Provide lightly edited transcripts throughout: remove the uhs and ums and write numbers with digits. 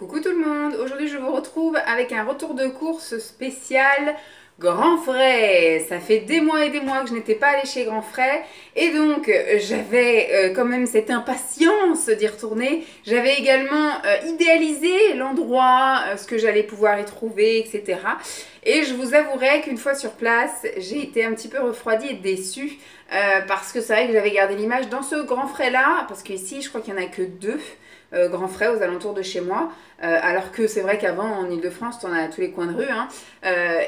Coucou tout le monde, aujourd'hui je vous retrouve avec un retour de course spécial Grand Frais. Ça fait des mois et des mois que je n'étais pas allée chez Grand Frais et donc j'avais quand même cette impatience d'y retourner. J'avais également idéalisé l'endroit, ce que j'allais pouvoir y trouver, etc. Et je vous avouerai qu'une fois sur place, j'ai été un petit peu refroidie et déçue parce que c'est vrai que j'avais gardé l'image dans ce Grand Frais là, parce qu'ici je crois qu'il n'y en a que deux. Grand Frais aux alentours de chez moi, alors que c'est vrai qu'avant en Ile-de-France, on a à tous les coins de rue, hein.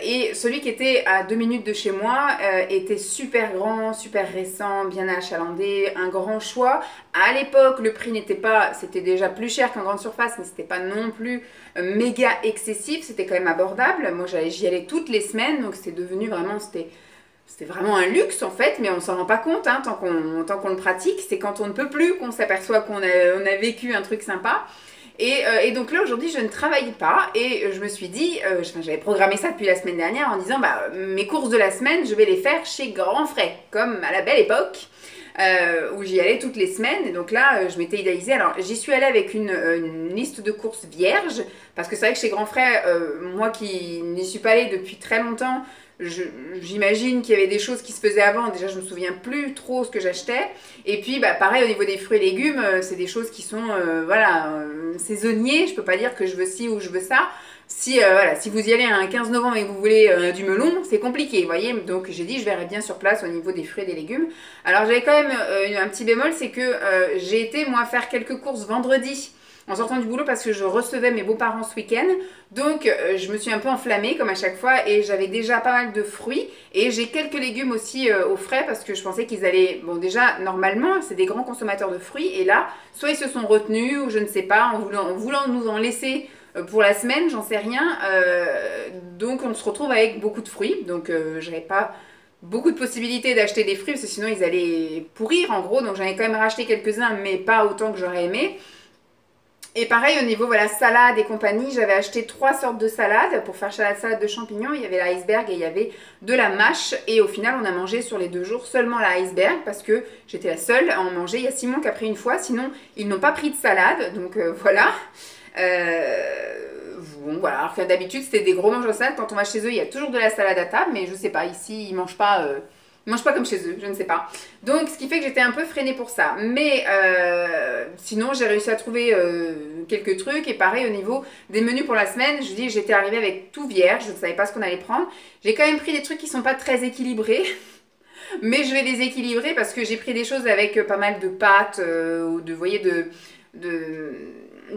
Et celui qui était à 2 minutes de chez moi était super grand, super récent, bien achalandé, un grand choix. À l'époque, le prix n'était pas, c'était déjà plus cher qu'en grande surface, mais c'était pas non plus méga excessif, c'était quand même abordable. Moi, j'y allais toutes les semaines, donc c'était devenu vraiment, c'était vraiment un luxe en fait, mais on s'en rend pas compte hein, tant qu'on le pratique. C'est quand on ne peut plus qu'on s'aperçoit qu'on a vécu un truc sympa. Et donc là aujourd'hui je ne travaille pas et je me suis dit, j'avais programmé ça depuis la semaine dernière en disant bah, mes courses de la semaine je vais les faire chez Grand Frais, comme à la belle époque. Où j'y allais toutes les semaines. Et donc là, je m'étais idéalisée. Alors, j'y suis allée avec une liste de courses vierge. Parce que c'est vrai que chez Grand Frais, moi qui n'y suis pas allée depuis très longtemps, j'imagine qu'il y avait des choses qui se faisaient avant. Déjà, je me souviens plus trop ce que j'achetais. Et puis, bah, pareil, au niveau des fruits et légumes, c'est des choses qui sont voilà, saisonniers. Je peux pas dire que je veux ci ou je veux ça. Si, voilà, si vous y allez un 15 novembre et que vous voulez du melon, c'est compliqué, vous voyez. Donc j'ai dit, je verrai bien sur place au niveau des fruits et des légumes. Alors j'avais quand même un petit bémol, c'est que j'ai été, moi, faire quelques courses vendredi en sortant du boulot parce que je recevais mes beaux-parents ce week-end. Donc je me suis un peu enflammée comme à chaque fois et j'avais déjà pas mal de fruits. Et j'ai quelques légumes aussi au frais parce que je pensais qu'ils allaient... Bon déjà, normalement, c'est des grands consommateurs de fruits. Et là, soit ils se sont retenus ou je ne sais pas, en voulant nous en laisser pour la semaine, j'en sais rien. Donc on se retrouve avec beaucoup de fruits. Donc j'avais pas beaucoup de possibilités d'acheter des fruits parce que sinon ils allaient pourrir en gros. Donc j'en ai quand même racheté quelques-uns, mais pas autant que j'aurais aimé. Et pareil au niveau voilà, salade et compagnie, j'avais acheté 3 sortes de salades pour faire salade de champignons. Il y avait l'iceberg et il y avait de la mâche. Et au final, on a mangé sur les 2 jours seulement l'iceberg parce que j'étais la seule à en manger. Il y a Simon qui a pris une fois, sinon ils n'ont pas pris de salade. Donc voilà. Bon, voilà. Alors que d'habitude, c'était des gros mangeurs de salade. Quand on va chez eux, il y a toujours de la salade à table, mais je sais pas, ici, ils mangent pas. Ils mangent pas comme chez eux, je ne sais pas. Donc, ce qui fait que j'étais un peu freinée pour ça. Mais sinon, j'ai réussi à trouver quelques trucs. Et pareil, au niveau des menus pour la semaine, je dis, j'étais arrivée avec tout vierge. Je ne savais pas ce qu'on allait prendre. J'ai quand même pris des trucs qui sont pas très équilibrés. Mais je vais les équilibrer parce que j'ai pris des choses avec pas mal de pâtes, ou de, vous voyez,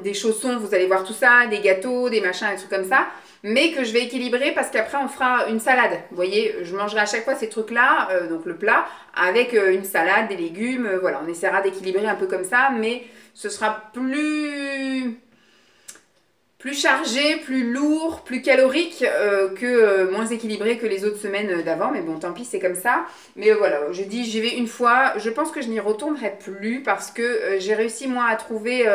des chaussons, vous allez voir tout ça, des gâteaux, des machins, des trucs comme ça, mais que je vais équilibrer parce qu'après on fera une salade. Vous voyez, je mangerai à chaque fois ces trucs-là, donc le plat, avec une salade, des légumes, voilà, on essaiera d'équilibrer un peu comme ça, mais ce sera plus chargé, plus lourd, plus calorique que moins équilibré que les autres semaines d'avant. Mais bon, tant pis, c'est comme ça. Mais voilà, j'ai dit j'y vais une fois. Je pense que je n'y retournerai plus parce que j'ai réussi moi à trouver,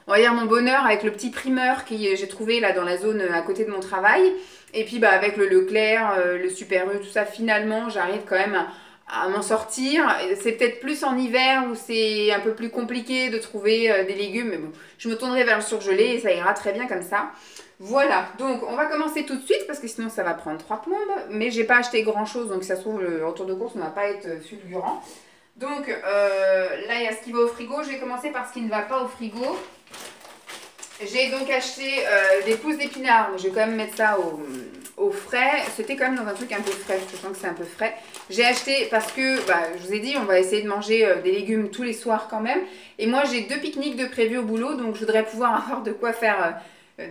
on va dire, mon bonheur avec le petit primeur que j'ai trouvé là dans la zone à côté de mon travail. Et puis bah, avec le Leclerc, le Super U, tout ça, finalement, j'arrive quand même à m'en sortir. C'est peut-être plus en hiver où c'est un peu plus compliqué de trouver des légumes, mais bon, je me tournerai vers le surgelé et ça ira très bien comme ça. Voilà, donc on va commencer tout de suite parce que sinon ça va prendre 3 plombes, mais j'ai pas acheté grand chose donc ça se trouve le retour de course ne va pas être fulgurant. Donc là il y a ce qui va au frigo, je vais commencer par ce qui ne va pas au frigo. J'ai donc acheté des pousses d'épinards, mais je vais quand même mettre ça au frais. C'était quand même dans un truc un peu frais, je sens que c'est un peu frais. J'ai acheté parce que, bah, je vous ai dit, on va essayer de manger des légumes tous les soirs quand même. Et moi, j'ai 2 pique-niques de prévus au boulot, donc je voudrais pouvoir avoir de quoi faire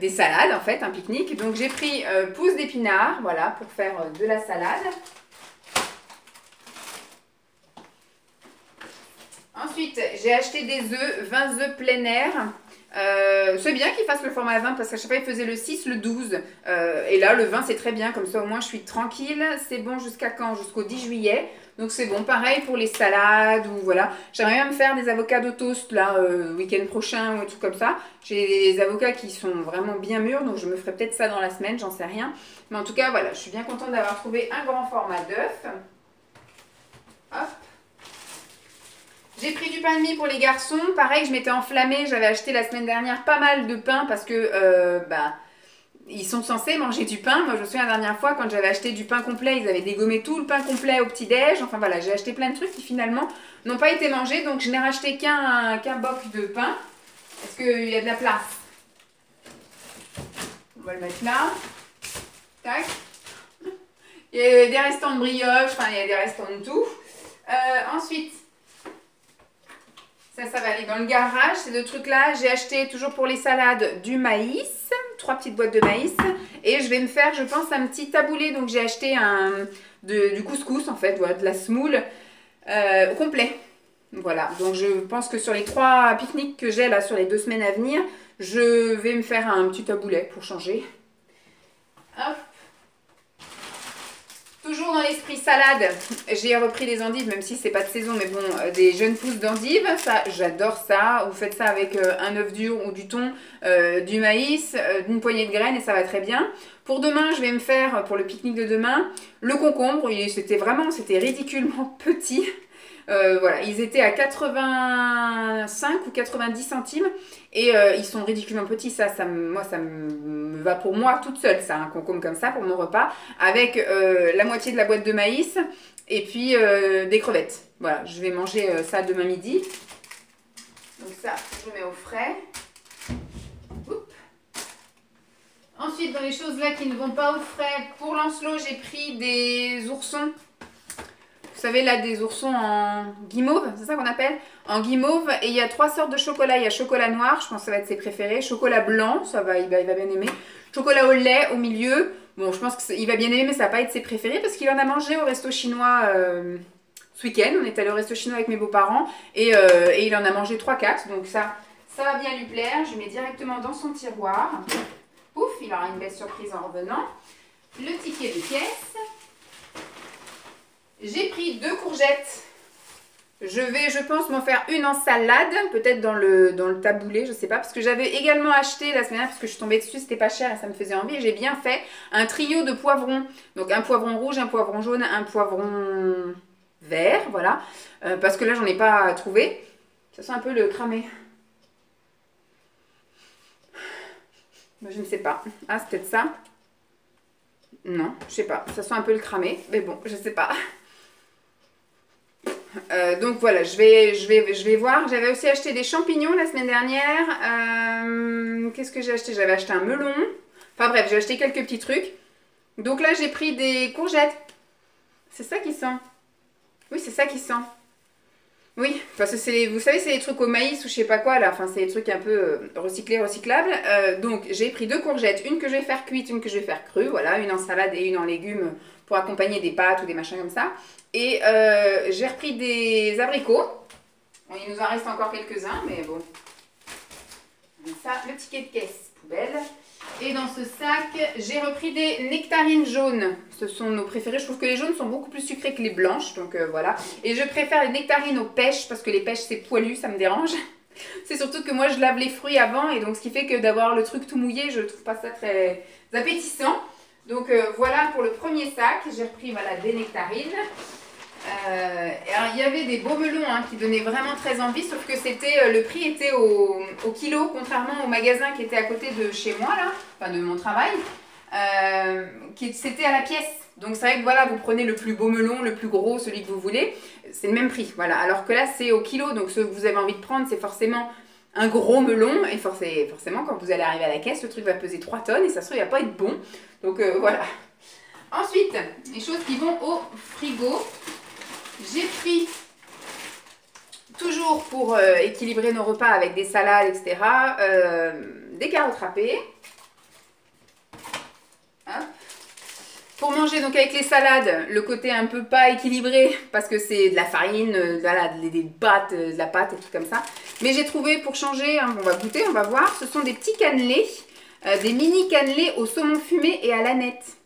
des salades, en fait, un pique-nique. Donc j'ai pris pousses d'épinards, voilà, pour faire de la salade. Ensuite, j'ai acheté des œufs, 20 œufs plein air. C'est bien qu'il fasse le format 20 parce qu'à chaque fois il faisait le 6, le 12 et là le 20 c'est très bien, comme ça au moins je suis tranquille. C'est bon jusqu'à quand? Jusqu'au 10 juillet, donc c'est bon. Pareil pour les salades ou voilà, j'aimerais bien me faire des avocats de toast là week-end prochain ou un truc comme ça. J'ai des avocats qui sont vraiment bien mûrs, donc je me ferai peut-être ça dans la semaine, j'en sais rien, mais en tout cas voilà, je suis bien contente d'avoir trouvé un grand format d'œuf. Hop. J'ai pris du pain de mie pour les garçons. Pareil, je m'étais enflammée. J'avais acheté la semaine dernière pas mal de pain parce que ils sont censés manger du pain. Moi, je me souviens la dernière fois, quand j'avais acheté du pain complet, ils avaient dégommé tout le pain complet au petit-déj. Enfin voilà, j'ai acheté plein de trucs qui finalement n'ont pas été mangés. Donc, je n'ai racheté qu'un boc de pain. Est-ce qu'il y a de la place? On va le mettre là. Tac. Il y a des restants de brioche, enfin, il y a des restants de tout. Ensuite, ça va aller dans le garage, ces deux trucs-là. J'ai acheté toujours pour les salades du maïs, 3 petites boîtes de maïs. Et je vais me faire, je pense, un petit taboulé. Donc j'ai acheté du couscous, en fait, voilà, de la semoule au complet. Voilà, donc je pense que sur les 3 pique-niques que j'ai là sur les 2 semaines à venir, je vais me faire un petit taboulet pour changer. Hop. Toujours dans l'esprit salade, j'ai repris des endives, même si c'est pas de saison, mais bon, des jeunes pousses d'endives, ça, j'adore ça. Vous faites ça avec un œuf dur ou du thon, du maïs, une poignée de graines et ça va très bien. Pour demain, je vais me faire, pour le pique-nique de demain, le concombre. C'était ridiculement petit. Voilà, ils étaient à 85 ou 90 centimes et ils sont ridiculement petits. Moi, ça me va pour moi toute seule, ça, un concombre comme ça pour mon repas, avec la moitié de la boîte de maïs et puis des crevettes. Voilà, je vais manger ça demain midi. Donc ça, je mets au frais. Oups. Ensuite, dans les choses là qui ne vont pas au frais, pour Lancelot, j'ai pris des oursons. Vous savez, là, des oursons en guimauve, c'est ça qu'on appelle? En guimauve. Et il y a 3 sortes de chocolat. Il y a chocolat noir, je pense que ça va être ses préférés. Chocolat blanc, il va bien aimer. Chocolat au lait au milieu. Bon, je pense qu'il va bien aimer, mais ça va pas être ses préférés parce qu'il en a mangé au resto chinois ce week-end. On est allé au resto chinois avec mes beaux-parents et il en a mangé 3-4. Donc ça va bien lui plaire. Je mets directement dans son tiroir. Pouf, il aura une belle surprise en revenant. Le ticket de caisse. J'ai pris 2 courgettes. Je vais, je pense, m'en faire une en salade, peut-être dans le taboulé, je sais pas. Parce que j'avais également acheté la semaine dernière, parce que je suis tombée dessus, c'était pas cher et ça me faisait envie. Et j'ai bien fait un trio de poivrons. Donc un poivron rouge, un poivron jaune, un poivron vert, voilà. Parce que là, j'en ai pas trouvé. Ça sent un peu le cramé. Je ne sais pas. Ah, c'est peut-être ça. Non, je sais pas. Ça sent un peu le cramé. Mais bon, je sais pas. Donc voilà, je vais voir. J'avais aussi acheté des champignons la semaine dernière. Qu'est-ce que j'ai acheté? J'avais acheté un melon. Enfin bref, j'ai acheté quelques petits trucs. Donc là, j'ai pris des courgettes. C'est ça qui sent. Oui, c'est ça qui sent. Oui, parce que vous savez, c'est des trucs au maïs ou je sais pas quoi là. Enfin, c'est des trucs un peu recyclables. Donc j'ai pris 2 courgettes. Une que je vais faire cuite, une que je vais faire crue. Voilà, une en salade et une en légumes pour accompagner des pâtes ou des machins comme ça. Et j'ai repris des abricots. Bon, il nous en reste encore quelques-uns, mais bon. Ça, le ticket de caisse, poubelle. Et dans ce sac, j'ai repris des nectarines jaunes. Ce sont nos préférés. Je trouve que les jaunes sont beaucoup plus sucrés que les blanches. Donc voilà. Et je préfère les nectarines aux pêches parce que les pêches, c'est poilu, ça me dérange. C'est surtout que moi, je lave les fruits avant. Et donc, ce qui fait que d'avoir le truc tout mouillé, je trouve pas ça très appétissant. Donc voilà pour le premier sac. J'ai repris voilà, des nectarines. Alors, il y avait des beaux melons qui donnaient vraiment très envie, sauf que le prix était au kilo, contrairement au magasin qui était à côté de chez moi, là, enfin de mon travail, c'était à la pièce. Donc c'est vrai que voilà, vous prenez le plus beau melon, le plus gros, celui que vous voulez, c'est le même prix. Voilà. Alors que là, c'est au kilo, donc ce que vous avez envie de prendre, c'est forcément un gros melon, et forcément, quand vous allez arriver à la caisse, le truc va peser 3 tonnes, et ça se trouve, il va pas être bon. Donc voilà. Ensuite, les choses qui vont au frigo. J'ai pris, toujours pour équilibrer nos repas avec des salades, etc., des carottes râpées. Hop. Pour manger donc avec les salades, le côté un peu pas équilibré, parce que c'est de la farine, voilà, des pâtes, de la pâte et tout comme ça. Mais j'ai trouvé pour changer, on va goûter, on va voir, ce sont des petits cannelés, des mini cannelés au saumon fumé et à l'aneth.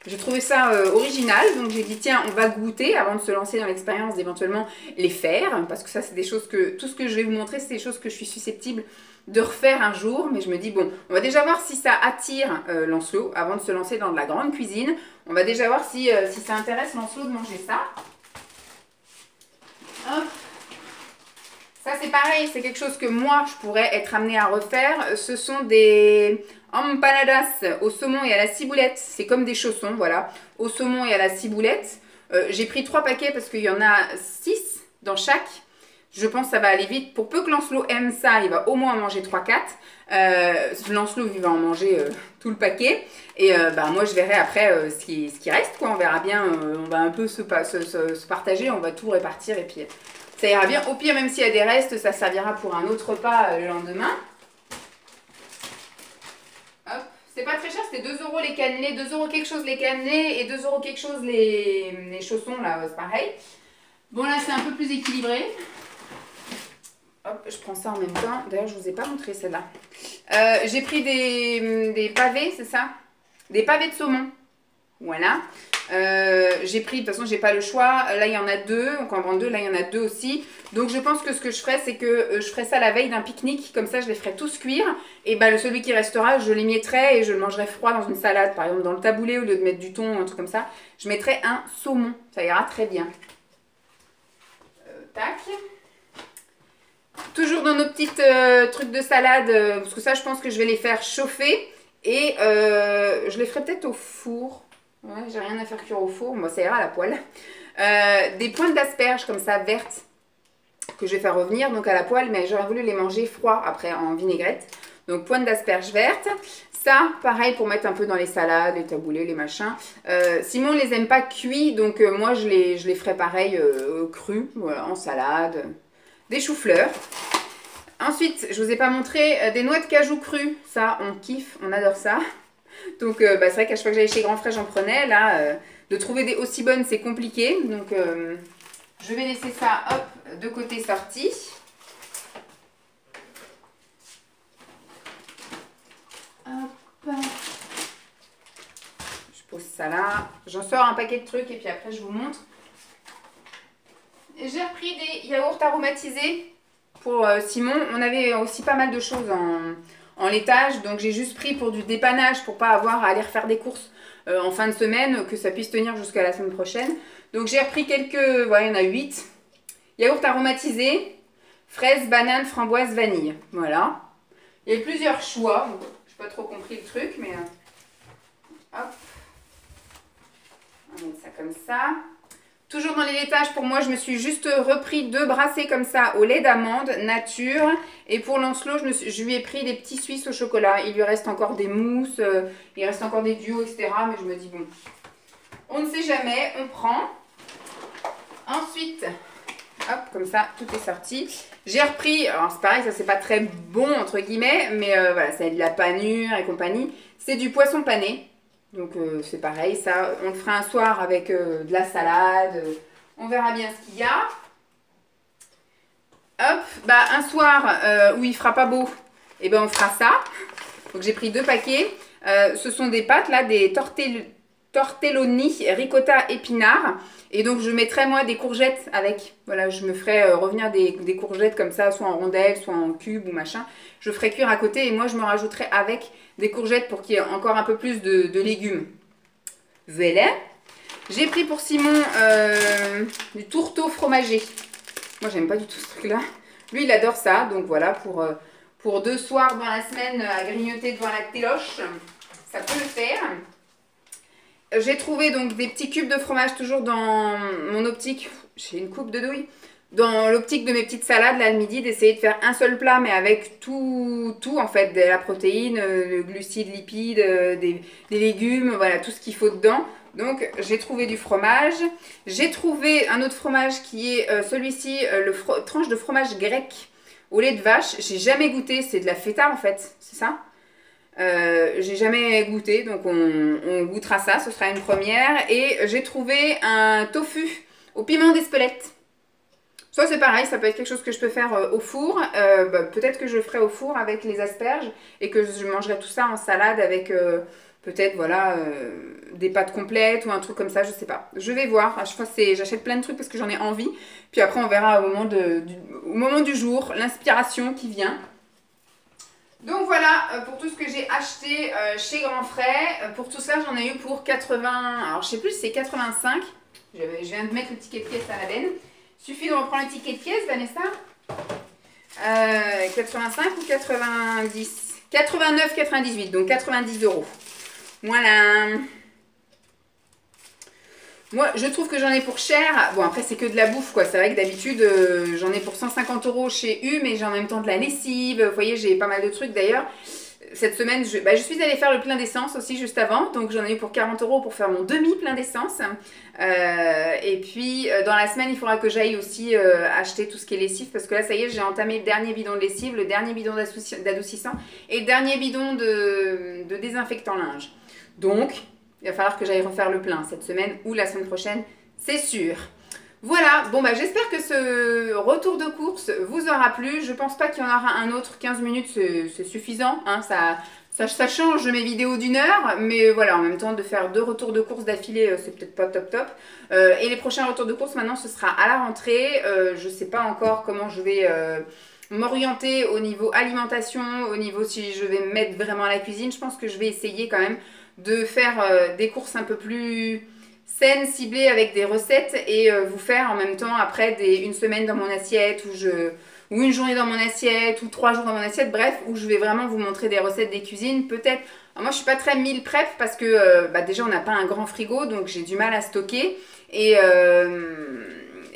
J'ai trouvé ça original, donc j'ai dit tiens, on va goûter avant de se lancer dans l'expérience d'éventuellement les faire, parce que ça c'est des choses tout ce que je vais vous montrer, c'est des choses que je suis susceptible de refaire un jour, mais je me dis bon, on va déjà voir si ça attire Lancelot avant de se lancer dans de la grande cuisine. On va déjà voir si ça intéresse Lancelot de manger ça. Hop. Ça c'est pareil, c'est quelque chose que moi je pourrais être amenée à refaire. Ce sont des empanadas au saumon et à la ciboulette. C'est comme des chaussons, voilà, au saumon et à la ciboulette. J'ai pris 3 paquets parce qu'il y en a 6 dans chaque. Je pense que ça va aller vite. Pour peu que Lancelot aime ça, il va au moins en manger 3-4. Lancelot, il va en manger tout le paquet. Et bah, moi, je verrai après ce qui reste, quoi. On verra bien. On va un peu se partager. On va tout répartir et puis ça ira bien. Au pire, même s'il y a des restes, ça servira pour un autre repas le lendemain. Hop. C'est pas très cher, c'était 2 € les cannelés, 2 € quelque chose les cannelés et 2 € quelque chose les chaussons, là, c'est pareil. Bon, là, c'est un peu plus équilibré. Hop, je prends ça en même temps. D'ailleurs, je ne vous ai pas montré celle-là. J'ai pris des pavés, c'est ça? Des pavés de saumon. Voilà. J'ai pris, de toute façon, j'ai pas le choix. Là, il y en a 2. Donc, en vend 2, là, il y en a 2 aussi. Donc, je pense que ce que je ferai, c'est que je ferai ça la veille d'un pique-nique. Comme ça, je les ferai tous cuire. Et bah, celui qui restera, je l'émietterai et je le mangerai froid dans une salade. Par exemple, dans le taboulé, au lieu de mettre du thon, un truc comme ça, je mettrai un saumon. Ça ira très bien. Tac. Toujours dans nos petites trucs de salade, parce que ça, je pense que je vais les faire chauffer. Et je les ferai peut-être au four. Ouais, j'ai rien à faire cuire au four. Moi, ça ira à la poêle. Des pointes d'asperges comme ça, vertes, que je vais faire revenir donc à la poêle. Mais j'aurais voulu les manger froids après en vinaigrette. Donc, pointes d'asperges vertes. Ça, pareil, pour mettre un peu dans les salades, les taboulés, les machins. Simon ne les aime pas cuits, donc moi, je les ferai pareil crus, voilà, en salade. Des choux-fleurs. Ensuite, je vous ai pas montré des noix de cajou crues. Ça, on kiffe, on adore ça. Donc, bah, c'est vrai qu'à chaque fois que j'allais chez Grand Frais, j'en prenais. Là, de trouver des aussi bonnes, c'est compliqué. Donc, je vais laisser ça, hop, de côté sorti. Hop. Je pose ça là. J'en sors un paquet de trucs et puis après, je vous montre. J'ai repris des yaourts aromatisés pour Simon. On avait aussi pas mal de choses en laitage. Donc j'ai juste pris pour du dépannage pour pas avoir à aller refaire des courses en fin de semaine. Que ça puisse tenir jusqu'à la semaine prochaine. Donc j'ai repris quelques, voilà, il y en a 8. Yaourts aromatisés, fraises, bananes, framboises, vanille. Voilà. Il y a plusieurs choix. Je n'ai pas trop compris le truc, mais hop. On va mettre ça comme ça. Toujours dans les laitages, pour moi, je me suis juste repris 2 brassées comme ça au lait d'amande nature. Et pour Lancelot, je lui ai pris des petits Suisses au chocolat. Il lui reste encore des mousses, il reste encore des duos, etc. Mais je me dis, bon, on ne sait jamais, on prend. Ensuite, hop, comme ça, tout est sorti. J'ai repris, alors c'est pareil, ça c'est pas très bon, entre guillemets, mais voilà, c'est de la panure et compagnie. C'est du poisson pané. Donc c'est pareil, ça on le fera un soir avec de la salade, on verra bien ce qu'il y a. Hop, bah un soir où il fera pas beau, et ben on fera ça. Donc j'ai pris 2 paquets, ce sont des pâtes là, des tortelloni ricotta épinards. Et donc je mettrai moi des courgettes avec, voilà, je me ferai revenir des courgettes comme ça, soit en rondelles, soit en cubes ou machin. Je ferai cuire à côté et moi je me rajouterai avec des courgettes pour qu'il y ait encore un peu plus de légumes. Voilà. J'ai pris pour Simon du tourteau fromager. Moi j'aime pas du tout ce truc là. Lui il adore ça, donc voilà, pour 2 soirs dans la semaine à grignoter devant la téloche, ça peut le faire. J'ai trouvé donc des petits cubes de fromage toujours dans mon optique. J'ai une coupe de douille. Dans l'optique de mes petites salades, là, le midi, d'essayer de faire un seul plat, mais avec tout en fait, de la protéine, le glucide, lipides, des légumes, voilà, tout ce qu'il faut dedans. Donc, j'ai trouvé du fromage. J'ai trouvé un autre fromage qui est celui-ci, tranche de fromage grec au lait de vache. J'ai jamais goûté, c'est de la feta en fait, c'est ça? J'ai jamais goûté, donc on goûtera ça, ce sera une première. Et j'ai trouvé un tofu au piment d'Espelette. Soit c'est pareil, ça peut être quelque chose que je peux faire au four. Bah, peut-être que je le ferai au four avec les asperges et que je mangerai tout ça en salade avec peut-être voilà, des pâtes complètes ou un truc comme ça, je sais pas. Je vais voir, à chaque fois j'achète plein de trucs parce que j'en ai envie. Puis après on verra au moment du jour, l'inspiration qui vient. Donc voilà pour tout ce que j'ai acheté chez Grand Frais. Pour tout ça, j'en ai eu pour 80, alors je sais plus si c'est 85. Je viens de mettre le ticket de pièce à la benne. Suffit de reprendre le ticket de pièce, Vanessa. 85 ou 90? 89,98, donc 90 €. Voilà. Moi, je trouve que j'en ai pour cher. Bon, après, c'est que de la bouffe, quoi. C'est vrai que d'habitude, j'en ai pour 150 € chez U, mais j'ai en même temps de la lessive. Vous voyez, j'ai pas mal de trucs d'ailleurs. Cette semaine, je suis allée faire le plein d'essence aussi juste avant. Donc, j'en ai eu pour 40 € pour faire mon demi-plein d'essence. Et puis, dans la semaine, il faudra que j'aille aussi acheter tout ce qui est lessive. Parce que là, ça y est, j'ai entamé le dernier bidon de lessive, le dernier bidon d'adoucissant et le dernier bidon de désinfectant linge. Donc, il va falloir que j'aille refaire le plein cette semaine ou la semaine prochaine, c'est sûr. Voilà, bon bah j'espère que ce retour de course vous aura plu. Je pense pas qu'il y en aura un autre, 15 minutes c'est suffisant, hein, ça change mes vidéos d'1 heure, mais voilà, en même temps de faire 2 retours de course d'affilée, c'est peut-être pas top. Et les prochains retours de course maintenant ce sera à la rentrée. Je sais pas encore comment je vais m'orienter au niveau alimentation, au niveau si je vais me mettre vraiment à la cuisine. Je pense que je vais essayer quand même de faire des courses un peu plus saines, ciblées avec des recettes et vous faire en même temps après une semaine dans mon assiette ou une journée dans mon assiette ou 3 jours dans mon assiette, bref, où je vais vraiment vous montrer des recettes des cuisines, peut-être. Moi je suis pas très meal prep parce que déjà on n'a pas un grand frigo, donc j'ai du mal à stocker et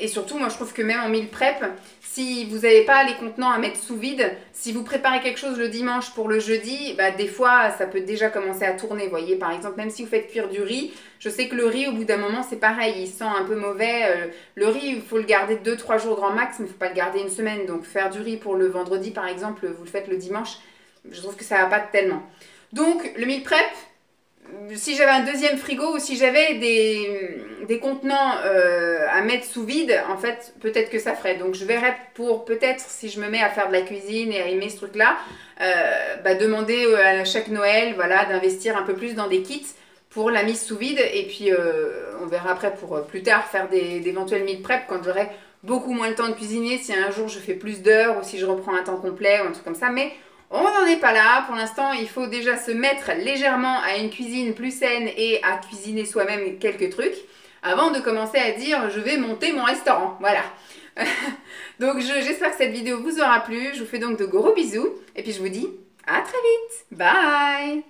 surtout, moi, je trouve que même en meal prep, si vous n'avez pas les contenants à mettre sous vide, si vous préparez quelque chose le dimanche pour le jeudi, des fois, ça peut déjà commencer à tourner, vous voyez. Par exemple, même si vous faites cuire du riz, je sais que le riz, au bout d'un moment, c'est pareil, il sent un peu mauvais. Le riz, il faut le garder 2-3 jours grand max, mais il ne faut pas le garder une semaine. Donc, faire du riz pour le vendredi, par exemple, vous le faites le dimanche, je trouve que ça ne va pas tellement. Donc, le meal prep, si j'avais un deuxième frigo ou si j'avais des contenants à mettre sous vide, en fait, peut-être que ça ferait. Donc, je verrais pour peut-être, si je me mets à faire de la cuisine et à aimer ce truc-là, demander à chaque Noël, voilà, d'investir un peu plus dans des kits pour la mise sous vide. Et puis, on verra après pour plus tard faire d'éventuels meal prep quand j'aurai beaucoup moins le temps de cuisiner. Si un jour je fais plus d'heures ou si je reprends un temps complet ou un truc comme ça. Mais on n'en est pas là. Pour l'instant, il faut déjà se mettre légèrement à une cuisine plus saine et à cuisiner soi-même quelques trucs avant de commencer à dire je vais monter mon restaurant. Voilà. Donc j'espère que cette vidéo vous aura plu. Je vous fais donc de gros bisous et puis je vous dis à très vite. Bye!